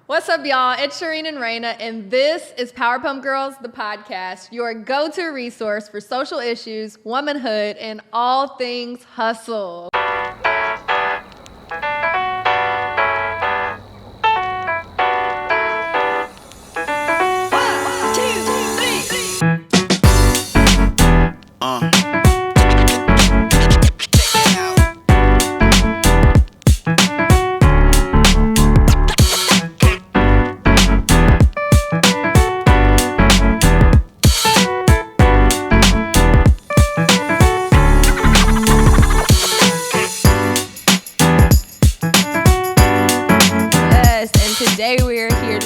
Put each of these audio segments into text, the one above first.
What's up, y'all? It's Shireen and Raina, and this is Power Pump Girls, the podcast, your go-to resource for social issues, womanhood, and all things hustle.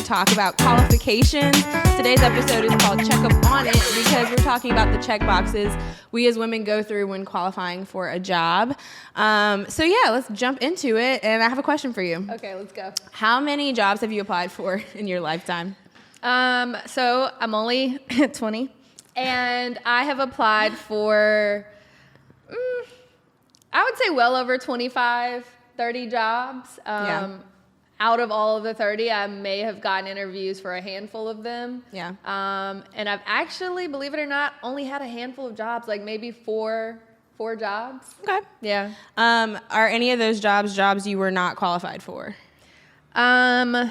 Talk about qualifications. Today's episode is called Check Up On It because we're talking about the check boxes we as women go through when qualifying for a job. Let's jump into it. And I have a question for you. Okay, let's go. How many jobs have you applied for in your lifetime? So I'm only 20, and I have applied for, I would say well over 25, 30 jobs. Out of all of the 30, I may have gotten interviews for a handful of them. Yeah. And I've actually, believe it or not, only had a handful of jobs, like maybe four jobs. Okay. Yeah. Are any of those jobs you were not qualified for? No,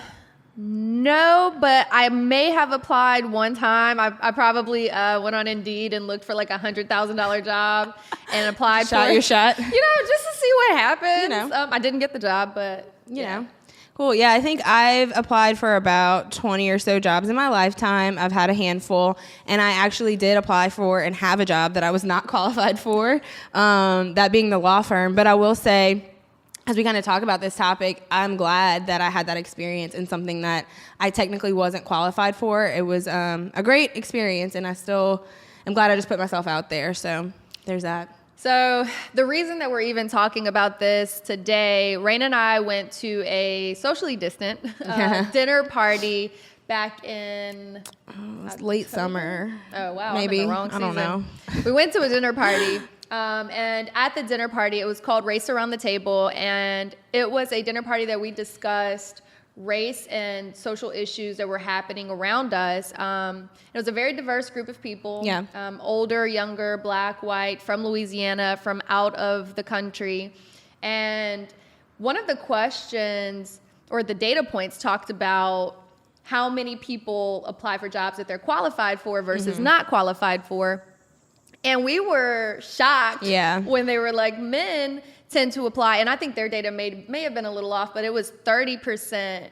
but I may have applied one time. I probably went on Indeed and looked for like $100,000 job and applied Shot your shot. just to see what happens. You know. I didn't get the job, but you know. Cool. Yeah, I think I've applied for about 20 or so jobs in my lifetime. I've had a handful, and I actually did apply for and have a job that I was not qualified for, that being the law firm. But I will say, as we kind of talk about this topic, I'm glad that I had that experience in something that I technically wasn't qualified for. It was a great experience, and I still am glad I just put myself out there. So there's that. So the reason that we're even talking about this today, Raina and I went to a socially distant dinner party back in late summer. Oh, wow. Maybe. I'm in the wrong season. I don't know. We went to a dinner party, and at the dinner party, it was called Race Around the Table, and it was a dinner party that we discussed race and social issues that were happening around us. It was a very diverse group of people. Yeah. Older, younger, black, white, from Louisiana, from out of the country. And one of the questions or the data points talked about how many people apply for jobs that they're qualified for versus not qualified for. And we were shocked when they were like, men tend to apply, and I think their data may have been a little off, but it was 30%.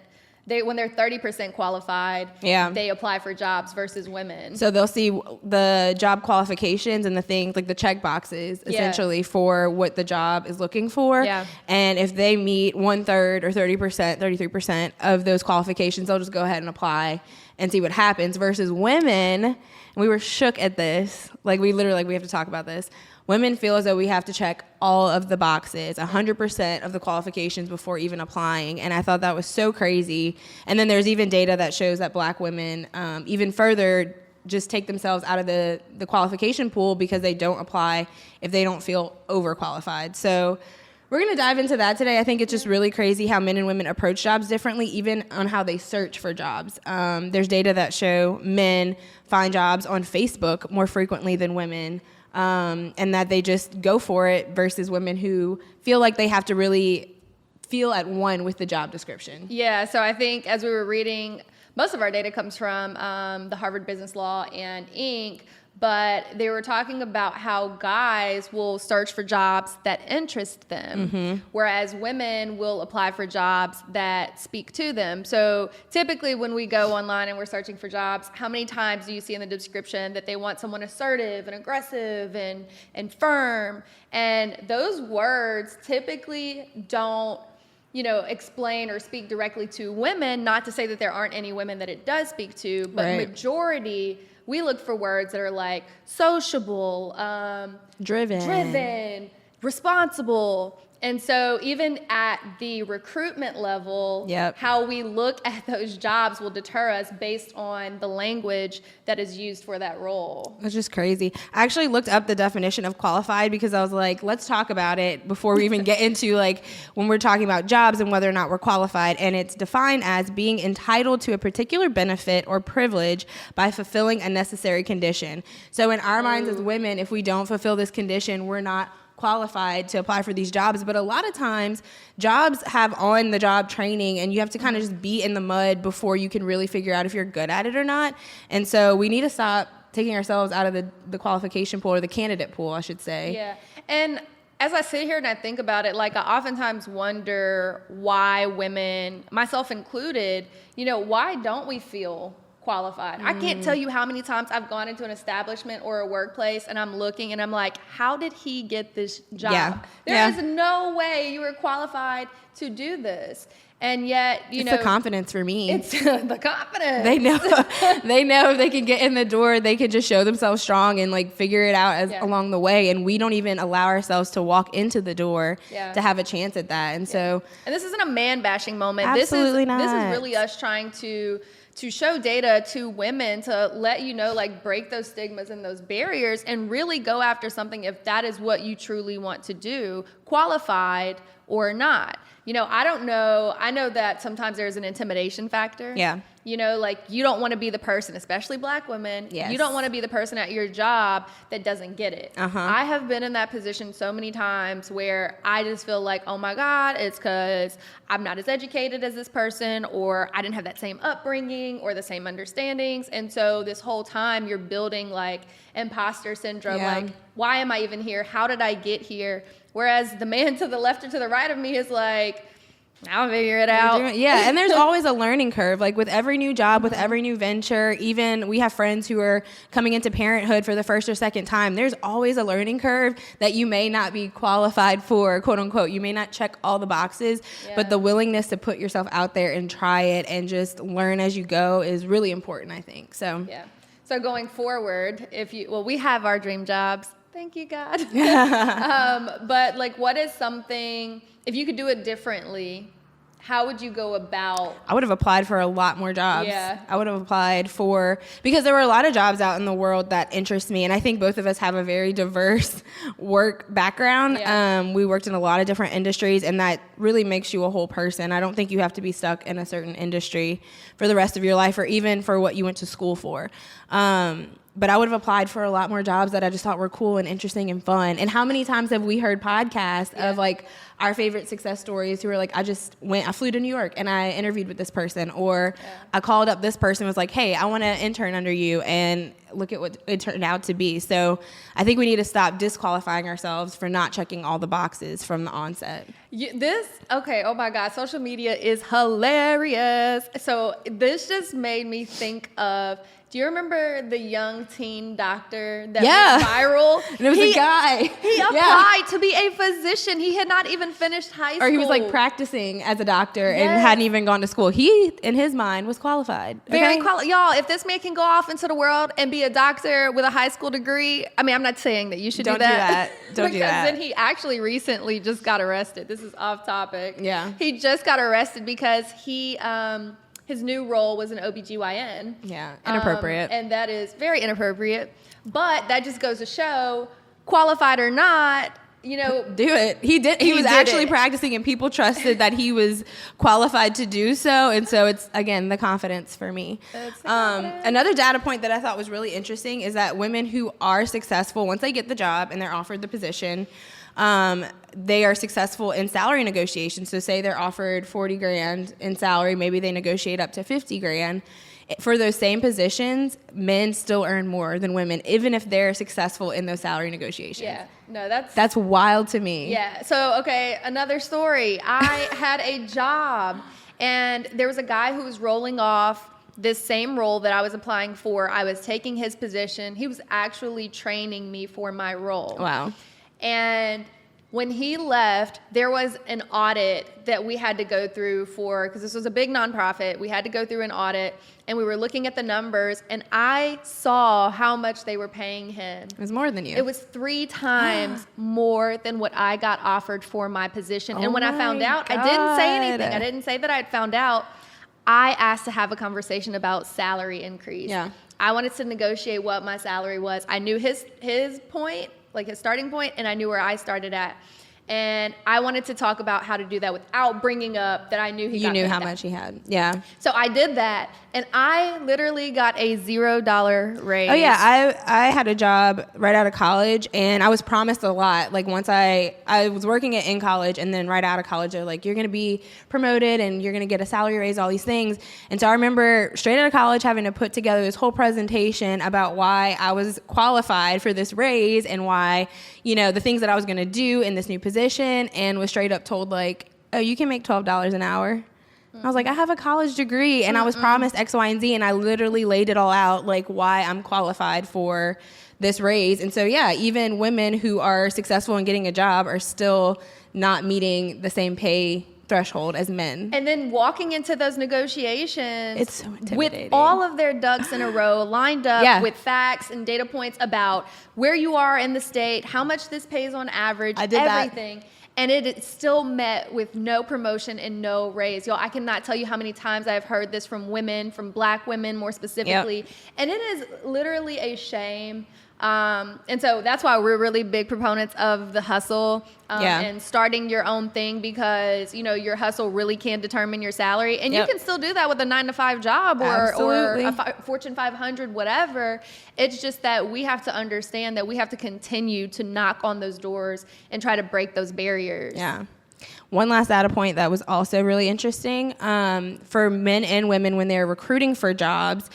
When they're 30% qualified, they apply for jobs versus women. So they'll see the job qualifications and the things like the check boxes essentially for what the job is looking for. Yeah. And if they meet 1/3 or 30%, 33% of those qualifications, they'll just go ahead and apply and see what happens. Versus women, and we were shook at this. Like we have to talk about this. Women feel as though we have to check all of the boxes, 100% of the qualifications before even applying. And I thought that was so crazy. And then there's even data that shows that black women even further just take themselves out of the qualification pool because they don't apply if they don't feel overqualified. So we're going to dive into that today. I think it's just really crazy how men and women approach jobs differently, even on how they search for jobs. There's data that show men find jobs on Facebook more frequently than women. And that they just go for it versus women who feel like they have to really feel at one with the job description. Yeah, so I think as we were reading, most of our data comes from the Harvard Business Law and Inc., but they were talking about how guys will search for jobs that interest them, whereas women will apply for jobs that speak to them. So typically when we go online and we're searching for jobs, how many times do you see in the description that they want someone assertive and aggressive and firm? And those words typically don't explain or speak directly to women, not to say that there aren't any women that it does speak to, but majority, we look for words that are like sociable, driven, responsible. And so even at the recruitment level, Yep. how we look at those jobs will deter us based on the language that is used for that role. That's just crazy. I actually looked up the definition of qualified because I was like, let's talk about it before we even get into like when we're talking about jobs and whether or not we're qualified. And it's defined as being entitled to a particular benefit or privilege by fulfilling a necessary condition. So in our minds as women, if we don't fulfill this condition, we're not qualified to apply for these jobs. But a lot of times jobs have on the job training, and you have to kind of just be in the mud before you can really figure out if you're good at it or not. And so we need to stop taking ourselves out of the qualification pool, or the candidate pool, I should say. Yeah. And as I sit here and I think about it, like I oftentimes wonder why women, myself included, why don't we feel qualified? I can't tell you how many times I've gone into an establishment or a workplace and I'm looking and I'm like, how did he get this job? Yeah. There is no way you were qualified to do this. And yet, it's the confidence for me. It's the confidence. They know if they can get in the door, they can just show themselves strong and like figure it out along the way. And we don't even allow ourselves to walk into the door to have a chance at that. And so, and this isn't a man bashing moment. Absolutely not. This is really us trying to show data to women to let you know, like break those stigmas and those barriers and really go after something if that is what you truly want to do, qualified or not. I don't know. I know that sometimes there's an intimidation factor. Yeah. Like you don't want to be the person, especially Black women. Yes. You don't want to be the person at your job that doesn't get it. Uh-huh. I have been in that position so many times where I just feel like, oh my God, it's because I'm not as educated as this person, or I didn't have that same upbringing or the same understandings. And so this whole time you're building like imposter syndrome. Yeah. Like, why am I even here? How did I get here? Whereas the man to the left or to the right of me is like, I'll figure it out. Yeah, and there's always a learning curve. Like with every new job, with every new venture, even we have friends who are coming into parenthood for the first or second time. There's always a learning curve that you may not be qualified for, quote unquote. You may not check all the boxes, but the willingness to put yourself out there and try it and just learn as you go is really important, I think. So yeah. So going forward, we have our dream jobs. Thank you, God. But like, what is something, if you could do it differently, how would you go about? I would have applied for a lot more jobs. Yeah. I would have applied because there were a lot of jobs out in the world that interest me. And I think both of us have a very diverse work background. Yeah. We worked in a lot of different industries, and that really makes you a whole person. I don't think you have to be stuck in a certain industry for the rest of your life, or even for what you went to school for. But I would have applied for a lot more jobs that I just thought were cool and interesting and fun. And how many times have we heard podcasts of like our favorite success stories who were like, I flew to New York and I interviewed with this person, or I called up this person and was like, hey, I want to intern under you, and look at what it turned out to be. So I think we need to stop disqualifying ourselves for not checking all the boxes from the onset. Oh my God, social media is hilarious. So this just made me think of, do you remember the young teen doctor that went viral? And it was a guy. He applied to be a physician. He had not even finished high school. Or he was like practicing as a doctor and hadn't even gone to school. He, in his mind, was qualified. Very qualified. Y'all, if this man can go off into the world and be a doctor with a high school degree, I mean, I'm not saying that you should do that. Don't do that. Because then he actually recently just got arrested. This is off topic. Yeah. He just got arrested because his new role was an OBGYN. Yeah, inappropriate. And that is very inappropriate. But that just goes to show, qualified or not, do it. He did. He was actually practicing, and people trusted that he was qualified to do so. And so it's, again, the confidence for me. Another data point that I thought was really interesting is that women who are successful, once they get the job and they're offered the position, they are successful in salary negotiations. So say they're offered $40,000 in salary, maybe they negotiate up to $50,000. For those same positions, men still earn more than women, even if they're successful in those salary negotiations. Yeah, no, that's wild to me. Yeah. So, okay, another story. I had a job, and there was a guy who was rolling off this same role that I was applying for. I was taking his position. He was actually training me for my role. Wow. And When he left, there was an audit that we had to go through because this was a big nonprofit. We had to go through an audit, and we were looking at the numbers, and I saw how much they were paying him. It was more than you. It was 3 times more than what I got offered for my position. And when I found out, I didn't say anything. I didn't say that I had found out. I asked to have a conversation about salary increase. Yeah. I wanted to negotiate what my salary was. I knew his point, like his starting point, and I knew where I started at. And I wanted to talk about how to do that without bringing up that I knew he got You knew paid how that. much he had. Yeah. So I did that, and I literally got a $0 raise. Oh yeah, I had a job right out of college, and I was promised a lot. Like once I was working it in college, and then right out of college, they're like, you're gonna be promoted, and you're gonna get a salary raise, all these things. And so I remember straight out of college having to put together this whole presentation about why I was qualified for this raise and why, the things that I was gonna do in this new position, and was straight up told like, oh, you can make $12 an hour. I was like, I have a college degree, and I was promised X, Y, and Z, and I literally laid it all out, like why I'm qualified for this raise. And so, yeah, even women who are successful in getting a job are still not meeting the same pay threshold as men. And then walking into those negotiations, It's so intimidating. with all of their ducks in a row, lined up Yeah. with facts and data points about where you are in the state, how much this pays on average, I did that. everything. And it still met with no promotion and no raise. Y'all, I cannot tell you how many times I've heard this from women, from Black women more specifically. Yep. And it is literally a shame. And so that's why we're really big proponents of the hustle and starting your own thing, because, your hustle really can determine your salary. And you can still do that with a 9-to-5 job or a Fortune 500, whatever. It's just that we have to understand that we have to continue to knock on those doors and try to break those barriers. Yeah. One last data point that was also really interesting for men and women when they're recruiting for jobs.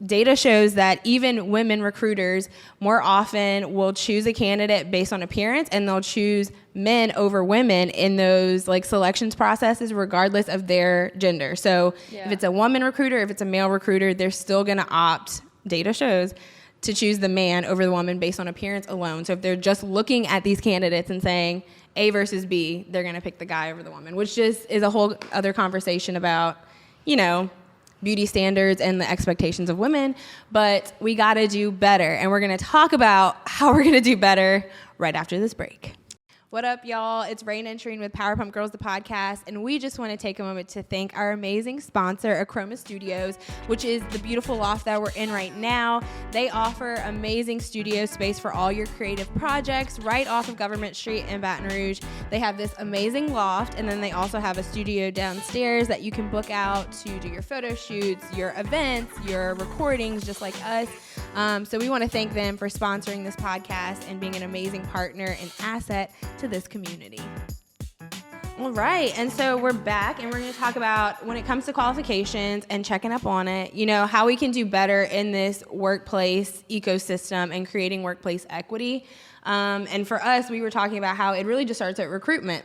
Data shows that even women recruiters more often will choose a candidate based on appearance, and they'll choose men over women in those selections processes regardless of their gender. So if it's a woman recruiter, if it's a male recruiter, they're still going to opt, data shows, to choose the man over the woman based on appearance alone. So if they're just looking at these candidates and saying A versus B, they're going to pick the guy over the woman, which just is a whole other conversation about, beauty standards and the expectations of women. But we got to do better. And we're going to talk about how we're going to do better right after this break. What up, y'all? It's Rain Entering with Power Pump Girls, the podcast, and we just want to take a moment to thank our amazing sponsor, Acroma Studios, which is the beautiful loft that we're in right now. They offer amazing studio space for all your creative projects right off of Government Street in Baton Rouge. They have this amazing loft, and then they also have a studio downstairs that you can book out to do your photo shoots, your events, your recordings, just like us. So we want to thank them for sponsoring this podcast and being an amazing partner and asset to this community. All right, and so we're back, and we're going to talk about, when it comes to qualifications and checking up on it, how we can do better in this workplace ecosystem and creating workplace equity. And for us, we were talking about how it really just starts at recruitment,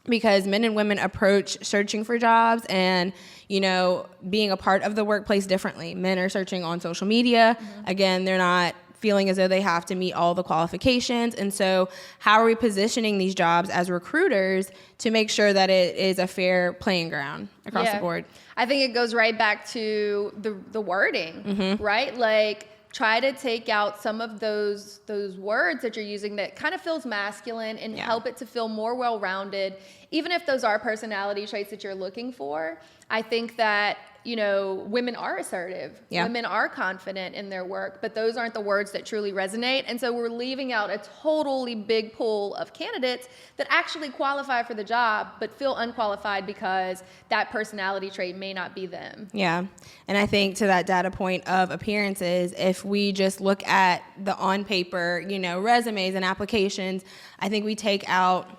because men and women approach searching for jobs and, being a part of the workplace differently. Men are searching on social media. Again, they're not feeling as though they have to meet all the qualifications. And so how are we positioning these jobs as recruiters to make sure that it is a fair playing ground across the board? I think it goes right back to the wording, right? Try to take out some of those words that you're using that kind of feels masculine and help it to feel more well-rounded. Even if those are personality traits that you're looking for, I think that, women are assertive. Yeah. Women are confident in their work, but those aren't the words that truly resonate. And so we're leaving out a totally big pool of candidates that actually qualify for the job, but feel unqualified because that personality trait may not be them. Yeah. And I think to that data point of appearances, if we just look at the on paper, resumes and applications, I think we take out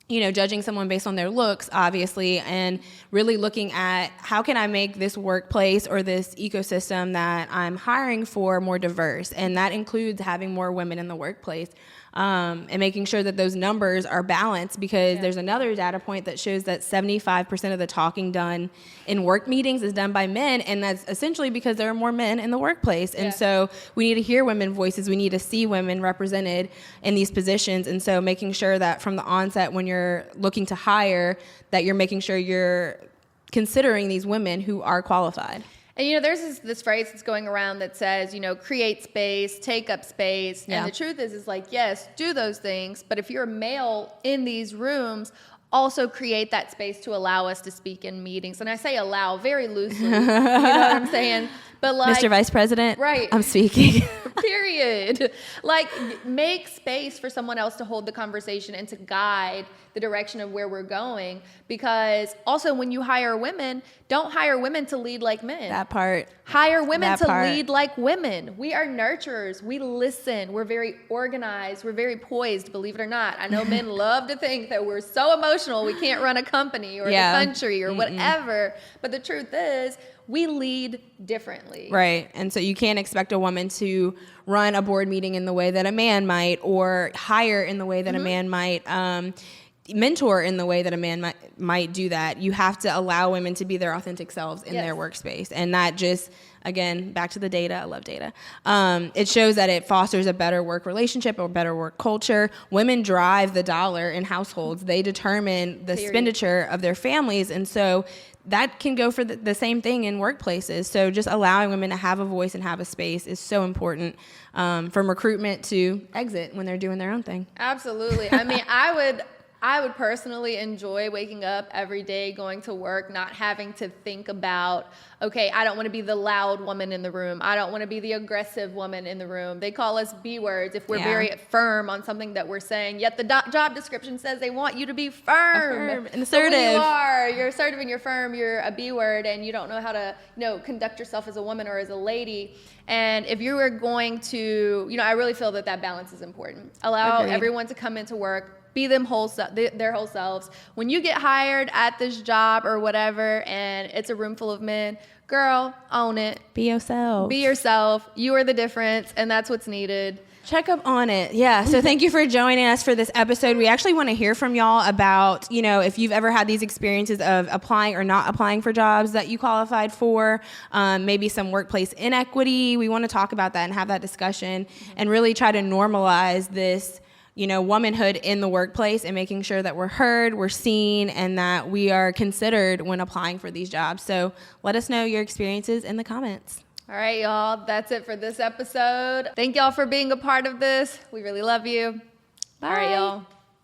judging someone based on their looks, obviously, and really looking at how can I make this workplace or this ecosystem that I'm hiring for more diverse. And that includes having more women in the workplace. and making sure that those numbers are balanced, because there's another data point that shows that 75% of the talking done in work meetings is done by men, and that's essentially because there are more men in the workplace. And so we need to hear women's voices. We need to see women represented in these positions. And so making sure that from the onset, when you're looking to hire, that you're making sure you're considering these women who are qualified. And, there's this phrase that's going around that says, create space, take up space. And the truth is like, yes, do those things. But if you're a male in these rooms, also create that space to allow us to speak in meetings. And I say allow very loosely. You know what I'm saying? But like, Mr. Vice President, right. I'm speaking. Period. Like, make space for someone else to hold the conversation and to guide the direction of where we're going. Because also, when you hire women, don't hire women to lead like men. That part. Hire women to lead like women. We are nurturers. We listen. We're very organized. We're very poised, believe it or not. I know men love to think that we're so emotional we can't run a company or the country or whatever. But the truth is, we lead differently. Right. And so you can't expect a woman to run a board meeting in the way that a man might, or hire in the way that a man might, mentor in the way that a man might do that. You have to allow women to be their authentic selves in their workspace. And that just, again, back to the data. I love data. It shows that it fosters a better work relationship or better work culture. Women drive the dollar in households. They determine the expenditure of their families. And so that can go for the same thing in workplaces. So just allowing women to have a voice and have a space is so important, from recruitment to exit when they're doing their own thing. Absolutely. I mean, I would personally enjoy waking up every day, going to work, not having to think about, okay, I don't want to be the loud woman in the room. I don't want to be the aggressive woman in the room. They call us B words if we're very firm on something that we're saying, yet the job description says they want you to be firm and assertive. So you're assertive and you're firm, you're a B word, and you don't know how to, conduct yourself as a woman or as a lady. And if you are going to, I really feel that balance is important. Allow everyone to come into work, be their whole selves. When you get hired at this job or whatever, and it's a room full of men, girl, own it. Be yourself. Be yourself. You are the difference, and that's what's needed. Check up on it. Yeah. So thank you for joining us for this episode. We actually want to hear from y'all about, if you've ever had these experiences of applying or not applying for jobs that you qualified for, maybe some workplace inequity. We want to talk about that and have that discussion and really try to normalize this, womanhood in the workplace, and making sure that we're heard, we're seen, and that we are considered when applying for these jobs. So let us know your experiences in the comments. All right, y'all. That's it for this episode. Thank y'all for being a part of this. We really love you. Bye. All right, y'all.